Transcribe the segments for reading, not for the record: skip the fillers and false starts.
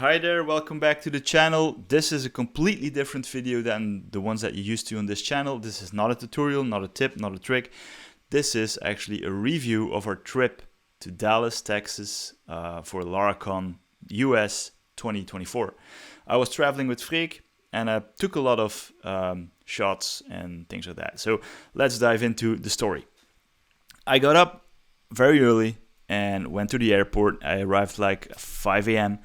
Hi there, welcome back to the channel. This is a completely different video than the ones that you're used to on this channel. This is not a tutorial, not a tip, not a trick. This is actually a review of our trip to Dallas, Texas for Laracon US 2024. I was traveling with Frak and I took a lot of shots and things like that. So let's dive into the story. I got up very early and went to the airport. I arrived like 5 a.m.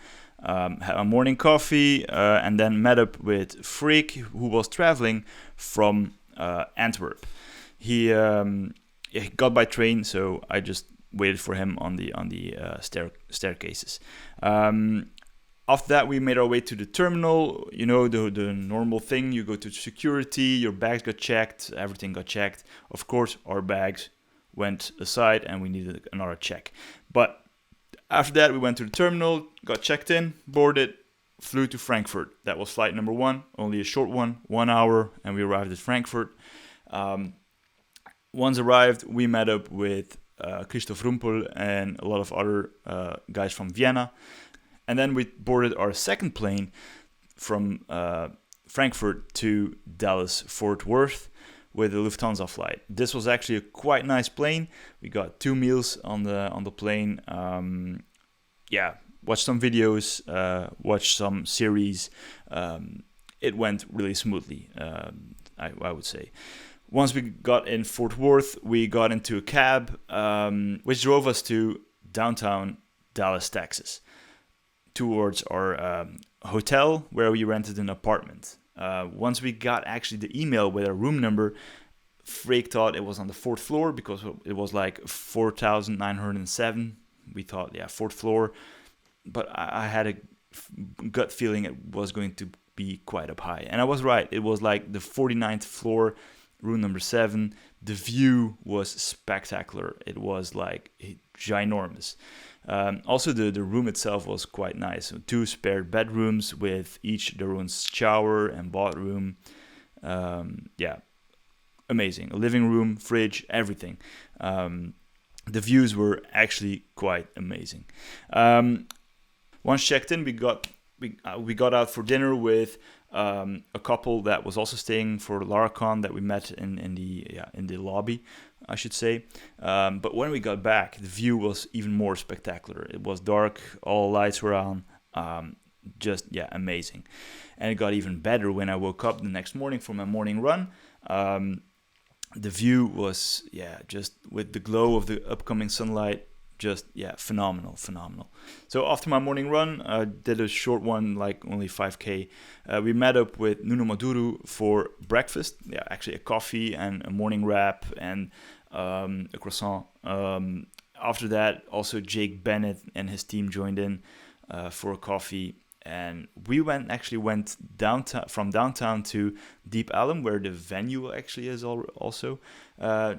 Had a morning coffee and then met up with Frak, who was traveling from Antwerp. He got by train, so I just waited for him on the staircases. After that, we made our way to the terminal. You know, the normal thing. You go to security, your bags got checked, everything got checked. Of course, our bags went aside and we needed another check. But after that, we went to the terminal, got checked in, boarded, flew to Frankfurt. That was flight number one, only a short one, 1 hour, and we arrived at Frankfurt. Once arrived, we met up with Christoph Rumpel and a lot of other guys from Vienna. And then we boarded our second plane from Frankfurt to Dallas, Fort Worth with a Lufthansa flight. This was actually a quite nice plane. We got 2 meals on the plane. Watched some videos, watched some series. It went really smoothly, I would say. Once we got in Fort Worth, we got into a cab, which drove us to downtown Dallas, Texas, towards our hotel where we rented an apartment. Once we got actually the email with our room number, Frak thought it was on the 4th floor because it was like 4,907. We thought, yeah, 4th floor. But I had a gut feeling it was going to be quite up high. And I was right. It was like the 49th floor, room number 7. The view was spectacular. It was like ginormous. Also, the room itself was quite nice. So 2 spare bedrooms with each their own shower and bathroom. Amazing. A living room, fridge, everything. The views were actually quite amazing. Once checked in, we got out for dinner with a couple that was also staying for Laracon that we met in the lobby, I should say. But when we got back, the view was even more spectacular. It was dark, all lights were on, amazing. And it got even better when I woke up the next morning for my morning run. The view was, just with the glow of the upcoming sunlight, phenomenal. So after my morning run, I did a short one, like only 5K. We met up with Nuno Maduro for breakfast. Yeah, actually a coffee and a morning wrap and a croissant. After that, also Jake Bennett and his team joined in for a coffee. And we went downtown, from downtown to Deep Ellum, where the venue actually is also,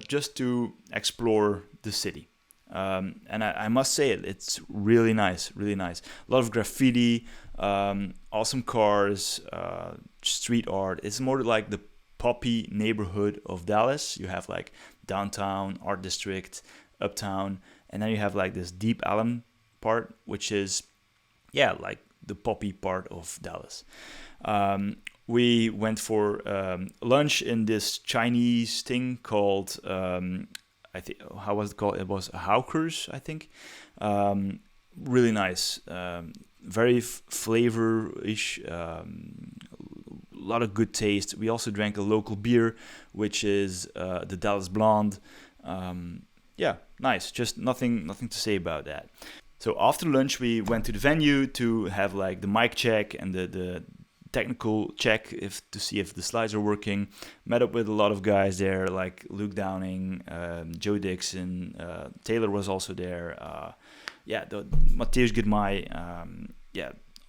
just to explore the city. And I must say it's really nice. A lot of graffiti, awesome cars, street art. It's more like the poppy neighborhood of Dallas. You have like downtown, art district, uptown, and then you have like this Deep Ellum part, which is, like the poppy part of Dallas. We went for lunch in this Chinese thing called, how was it called? It was Hawkers, I think. Really nice, very flavor-ish, a lot of good taste. We also drank a local beer, which is the Dallas Blonde. Nice. Just nothing to say about that. So after lunch, we went to the venue to have like the mic check and the technical check to see if the slides are working. Met up with a lot of guys there, like Luke Downing, Joe Dixon, Taylor was also there. Matthäus Gidmai,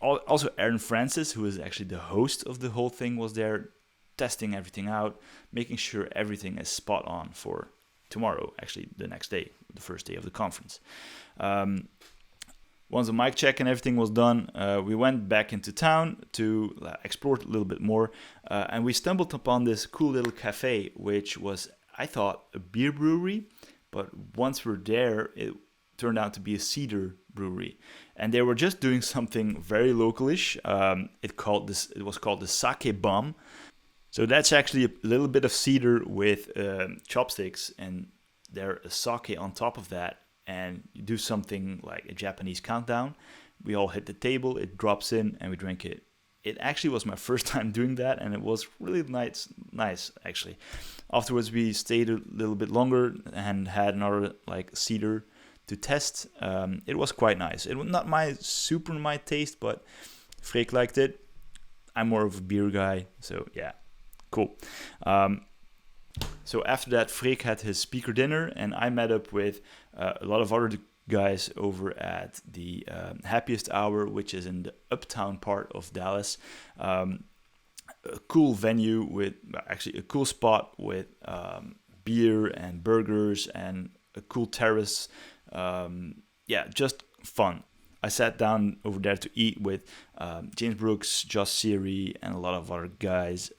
also Aaron Francis, who is actually the host of the whole thing, was there, testing everything out, making sure everything is spot on for tomorrow, actually the next day, the first day of the conference. Once the mic check and everything was done, we went back into town to explore a little bit more, and we stumbled upon this cool little cafe, which was, I thought, a beer brewery, but once we're there, it turned out to be a Cedar Brewery. and they were just doing something very localish. It was called the sake bomb. So that's actually a little bit of cedar with chopsticks, and there's a sake on top of that, and you do something like a Japanese countdown. We all hit the table, it drops in, and we drink it. It actually was my first time doing that, and it was really nice actually. Afterwards, we stayed a little bit longer and had another like cedar to test. It was quite nice. It was not my taste, but Frak liked it. I'm more of a beer guy, so yeah, cool. So after that, Frak had his speaker dinner, and I met up with a lot of other guys over at the Happiest Hour, which is in the uptown part of Dallas. A cool venue with actually a cool spot with beer and burgers and a cool terrace. Just fun. I sat down over there to eat with James Brooks, Josh Seary, and a lot of other guys.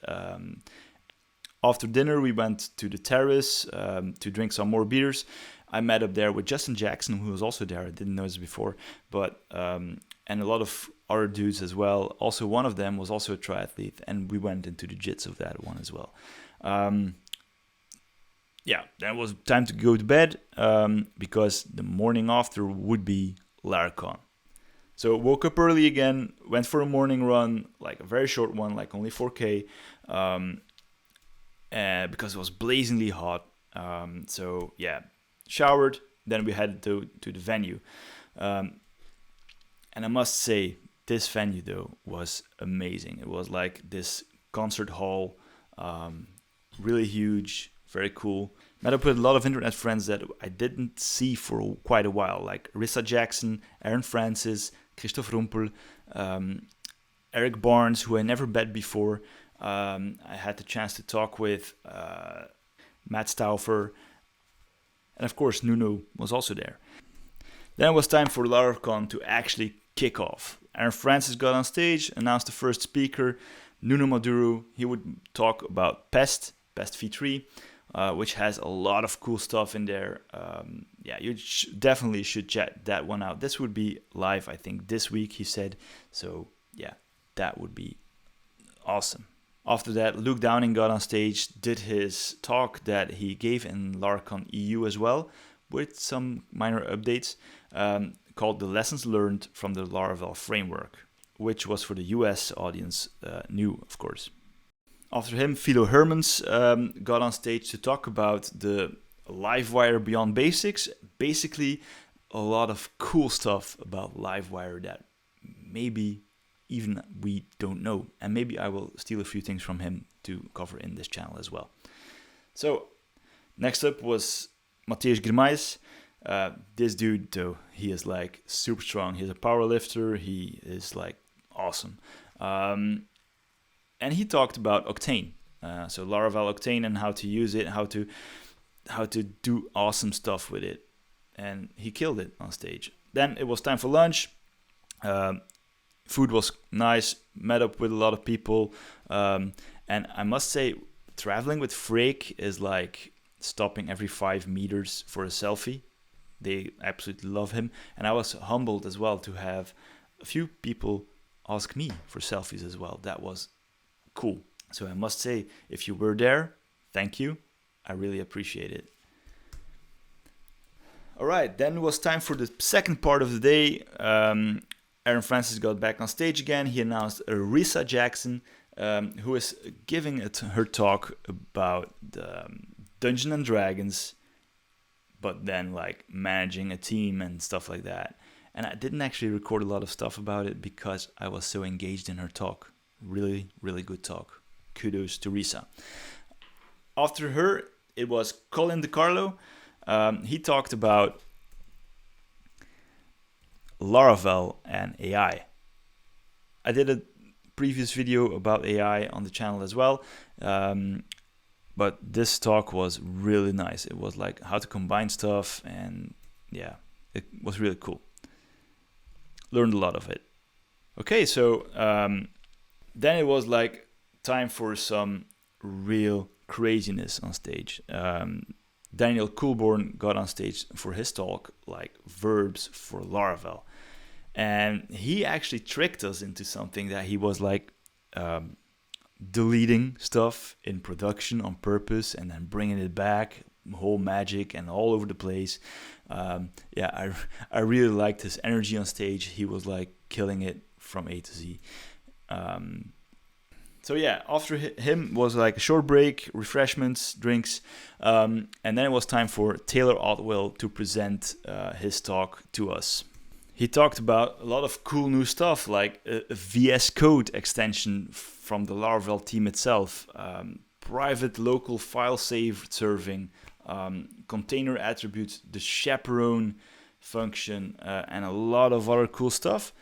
After dinner, we went to the terrace to drink some more beers. I met up there with Justin Jackson, who was also there. I didn't know this before, but and a lot of other dudes as well. Also, one of them was also a triathlete, and we went into the jits of that one as well. Then it was time to go to bed because the morning after would be Laracon. So woke up early again, went for a morning run, like a very short one, like only 4K, because it was blazingly hot. Showered, then we headed to the venue. And I must say, this venue, though, was amazing. It was like this concert hall, really huge, very cool. Met up with a lot of internet friends that I didn't see for quite a while, like Rissa Jackson, Aaron Francis, Christoph Rumpel, Eric Barnes, who I never met before. I had the chance to talk with Matt Stauffer, and of course Nuno was also there. Then it was time for Laracon to actually kick off. Aaron Francis got on stage, announced the first speaker, Nuno Maduro. He would talk about Pest V3, which has a lot of cool stuff in there. You definitely should check that one out. This would be live, I think, this week, he said. So yeah, that would be awesome. After that, Luke Downing got on stage, did his talk that he gave in Laracon EU as well, with some minor updates, called The Lessons Learned from the Laravel Framework, which was for the US audience new, of course. After him, Philo Hermans got on stage to talk about the Livewire Beyond Basics. Basically, a lot of cool stuff about Livewire that maybe even we don't know. And maybe I will steal a few things from him to cover in this channel as well. So, next up was Mateusz Grimais. This dude, though, he is like super strong. He's a power lifter. He is like awesome. And he talked about Octane. So Laravel Octane and how to use it, how to do awesome stuff with it. And he killed it on stage. Then it was time for lunch. Food was nice, met up with a lot of people. And I must say, traveling with Frak is like stopping every 5 meters for a selfie. They absolutely love him. And I was humbled as well to have a few people ask me for selfies as well. That was cool. So I must say, if you were there, thank you. I really appreciate it. All right, then it was time for the second part of the day. Aaron Francis got back on stage again. He announced Rissa Jackson, who is giving her talk about the Dungeons and Dragons, but then like managing a team and stuff like that. And I didn't actually record a lot of stuff about it because I was so engaged in her talk. Really, really good talk. Kudos to Rissa. After her, it was Colin De Carlo. He talked about Laravel and AI. I did a previous video about AI on the channel as well, but this talk was really nice. It was like how to combine stuff, and yeah, it was really cool. Learned a lot of it. Okay, so then it was like time for some real craziness on stage. Daniel Coolborn got on stage for his talk, like verbs for Laravel. And he actually tricked us into something that he was like deleting stuff in production on purpose and then bringing it back, whole magic and all over the place. I really liked his energy on stage. He was like killing it from A to Z. So yeah, after him was like a short break, refreshments, drinks, and then it was time for Taylor Otwell to present his talk to us. He talked about a lot of cool new stuff, like a VS Code extension from the Laravel team itself, private local file serving, container attributes, the chaperone function, and a lot of other cool stuff.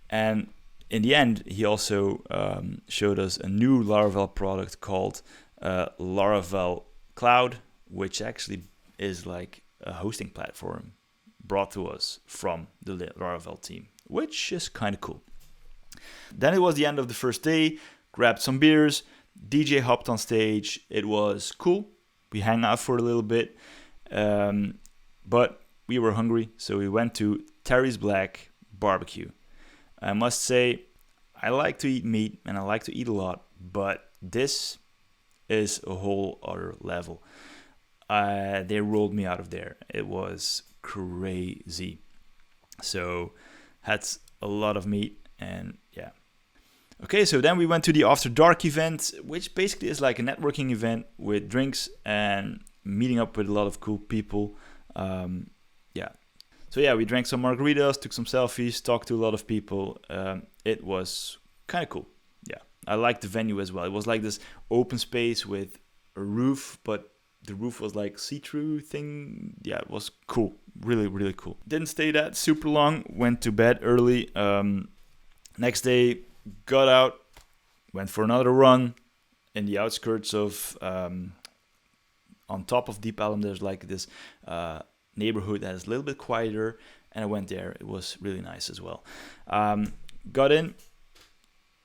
And in the end, he also showed us a new Laravel product called Laravel Cloud, which actually is like a hosting platform brought to us from the Laravel team, which is kind of cool. Then it was the end of the first day, grabbed some beers, DJ hopped on stage. It was cool. We hung out for a little bit, but we were hungry, so we went to Terry's Black Barbecue. I must say, I like to eat meat and I like to eat a lot, but this is a whole other level. They rolled me out of there. It was crazy. So had a lot of meat and yeah. Okay, so then we went to the After Dark event, which basically is like a networking event with drinks and meeting up with a lot of cool people. So yeah, we drank some margaritas, took some selfies, talked to a lot of people. It was kind of cool. Yeah, I liked the venue as well. It was like this open space with a roof, but the roof was like see-through thing. Yeah, it was cool. Really, really cool. Didn't stay that super long. Went to bed early. Next day, got out, went for another run in the outskirts of, on top of Deep Ellum, there's like this neighborhood that is a little bit quieter, and I went there. It was really nice as well. Got in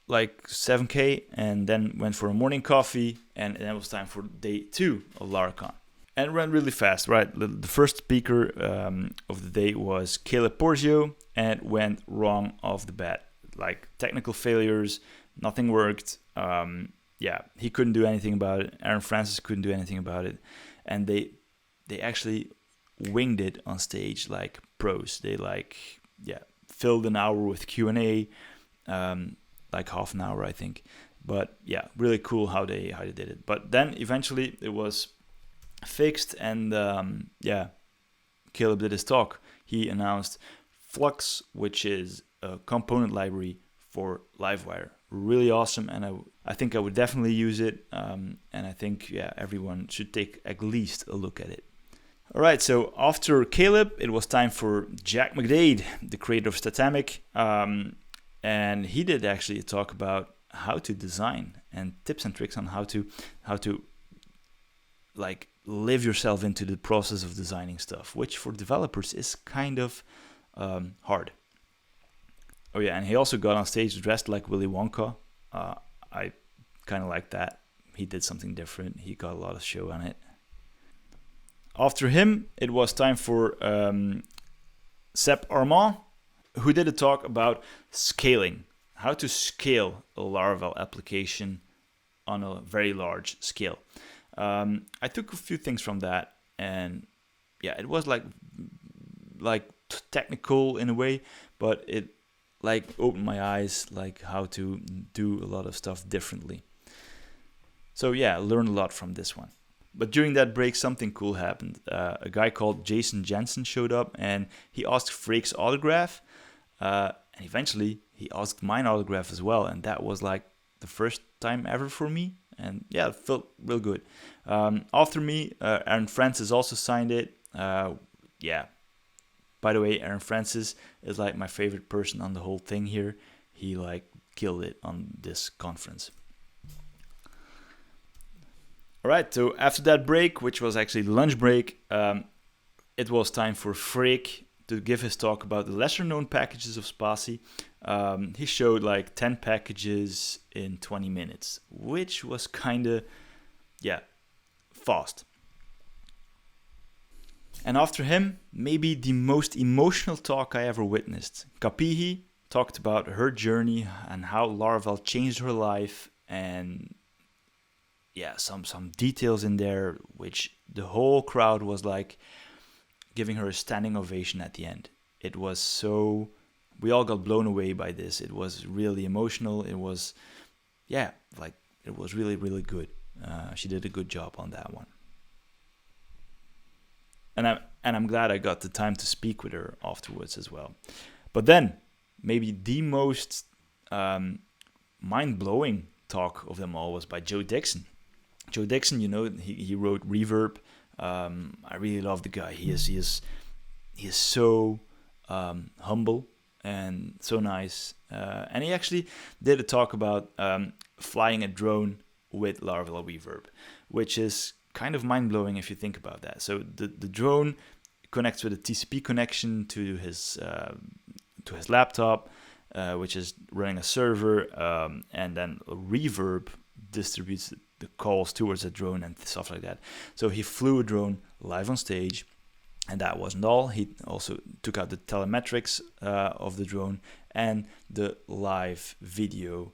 like 7K and then went for a morning coffee, and then it was time for day 2 of Laracon. And it ran really fast, right? The first speaker of the day was Caleb Porzio, and it went wrong off the bat. Like technical failures, nothing worked. He couldn't do anything about it. Aaron Francis couldn't do anything about it. And they actually winged it on stage like pros. They filled an hour with Q&A, like half an hour, I think. But yeah, really cool how they did it. But then eventually it was fixed, and Caleb did his talk. He announced Flux, which is a component library for Livewire. Really awesome, and I think I would definitely use it. And I think everyone should take at least a look at it. All right, so after Caleb, it was time for Jack McDade, the creator of Statamic, and he did actually talk about how to design and tips and tricks on how to like live yourself into the process of designing stuff, which for developers is kind of hard. Oh yeah, and he also got on stage dressed like Willy Wonka. I kind of like that. He did something different. He got a lot of show on it. After him, it was time for Sepp Arma, who did a talk about scaling, how to scale a Laravel application on a very large scale. I took a few things from that, and it was like technical in a way, but it like opened my eyes, like how to do a lot of stuff differently. So I learned a lot from this one. But during that break, something cool happened. A guy called Jensen showed up, and he asked Frak's autograph. And eventually, he asked mine autograph as well. And that was like the first time ever for me. And it felt real good. After me, Aaron Francis also signed it. By the way, Aaron Francis is like my favorite person on the whole thing here. He like killed it on this conference. All right, so after that break, which was actually the lunch break, it was time for Frak to give his talk about the lesser-known packages of Spatie. He showed like 10 packages in 20 minutes, which was kind of, fast. And after him, maybe the most emotional talk I ever witnessed. Kapihi talked about her journey and how Laravel changed her life, and yeah, some details in there which the whole crowd was like giving her a standing ovation at the end. It was so, we all got blown away by this. It was really emotional. It was, yeah, like it was really, really good. She did a good job on that one. And I'm glad I got the time to speak with her afterwards as well. But then, maybe the most mind-blowing talk of them all was by Joe Dixon. Joe Dixon, you know, he wrote Reverb. I really love the guy. He is so humble and so nice. And he actually did a talk about flying a drone with Laravel Reverb, which is kind of mind-blowing if you think about that. So the drone connects with a TCP connection to his laptop, which is running a server, and then Reverb distributes the calls towards a drone and stuff like that. So he flew a drone live on stage, and that wasn't all. He also took out the telemetrics of the drone and the live video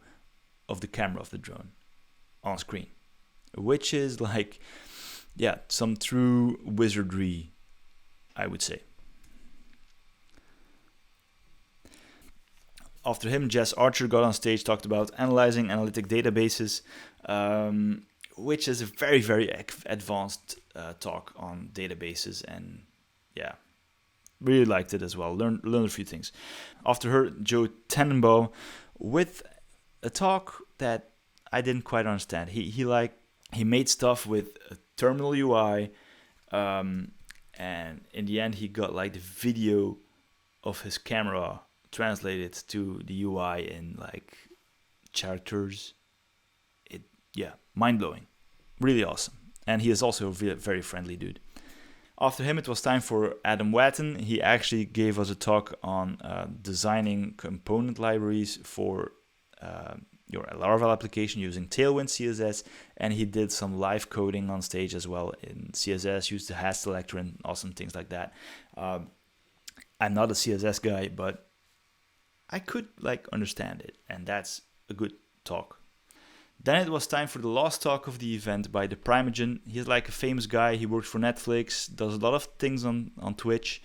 of the camera of the drone on screen, which is like, yeah, some true wizardry, I would say. After him, Jess Archer got on stage, talked about analyzing analytic databases, which is a very, very advanced talk on databases, and yeah, really liked it as well. Learned a few things. After her, Joe Tenenbaum with a talk that I didn't quite understand. He made stuff with a terminal UI, and in the end he got like the video of his camera translated to the UI in like characters. Mind-blowing, really awesome. And he is also a very friendly dude. After him, it was time for Adam Waton. He actually gave us a talk on designing component libraries for your Laravel application using Tailwind CSS, and he did some live coding on stage as well in CSS, used the hash selector and awesome things like that. I'm not a CSS guy, but I could like understand it, and that's a good talk. Then it was time for the last talk of the event by the Primagen. He's like a famous guy. He works for Netflix, does a lot of things on Twitch.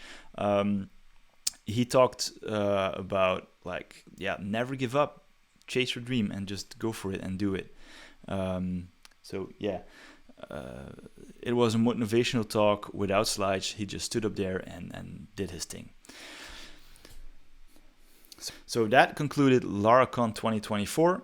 He talked about like, never give up, chase your dream, and just go for it and do it. It was a motivational talk without slides. He just stood up there and did his thing. So that concluded Laracon 2024.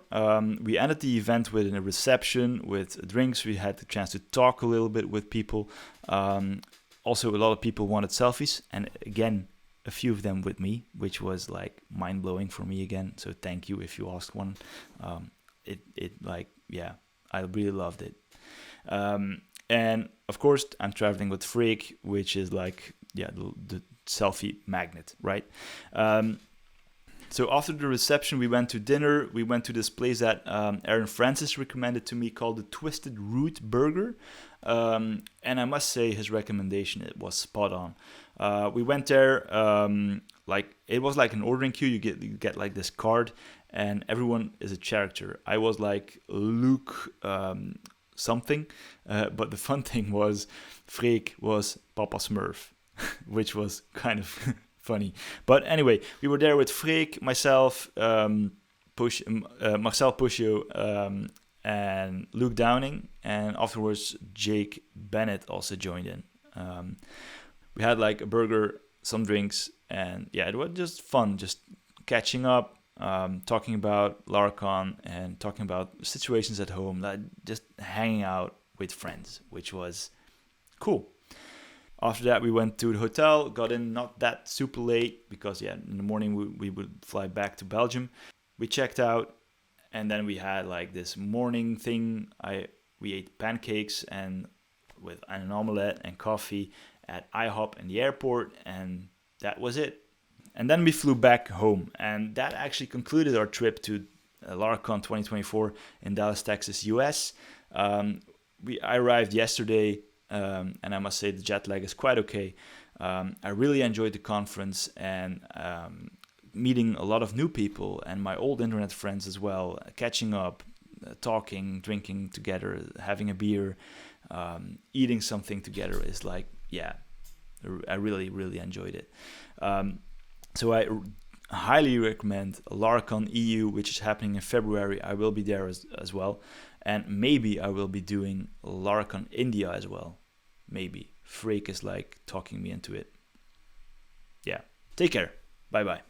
We ended the event with a reception with drinks. We had the chance to talk a little bit with people. Also, a lot of people wanted selfies, and again, a few of them with me, which was like mind-blowing for me again. So thank you if you asked one. I really loved it. And of course, I'm traveling with Frak, which is like, the selfie magnet, right? So after the reception, we went to dinner. We went to this place that Aaron Francis recommended to me called the Twisted Root Burger. And I must say his recommendation, it was spot on. We went there, it was like an ordering queue. You get like this card, and everyone is a character. I was like Luke something, but the fun thing was Frak was Papa Smurf, which was kind of funny. But anyway, we were there with Frak, myself, Marcel Puccio, and Luke Downing, and afterwards Jake Bennett also joined in. We had like a burger, some drinks, and it was just fun, just catching up, talking about Laracon and talking about situations at home, like just hanging out with friends, which was cool. After that, we went to the hotel, got in not that super late because, in the morning we would fly back to Belgium. We checked out, and then we had like this morning thing. We ate pancakes and with an omelette and coffee at IHOP in the airport, and that was it. And then we flew back home, and that actually concluded our trip to Laracon 2024 in Dallas, Texas, US. I arrived yesterday and I must say the jet lag is quite okay. I really enjoyed the conference and meeting a lot of new people and my old internet friends as well, catching up, talking, drinking together, having a beer, eating something together is like, yeah, I really, really enjoyed it. So I highly recommend Laracon EU, which is happening in February. I will be there as well. And maybe I will be doing Laracon India as well. Maybe. Frak is like talking me into it. Yeah. Take care. Bye-bye.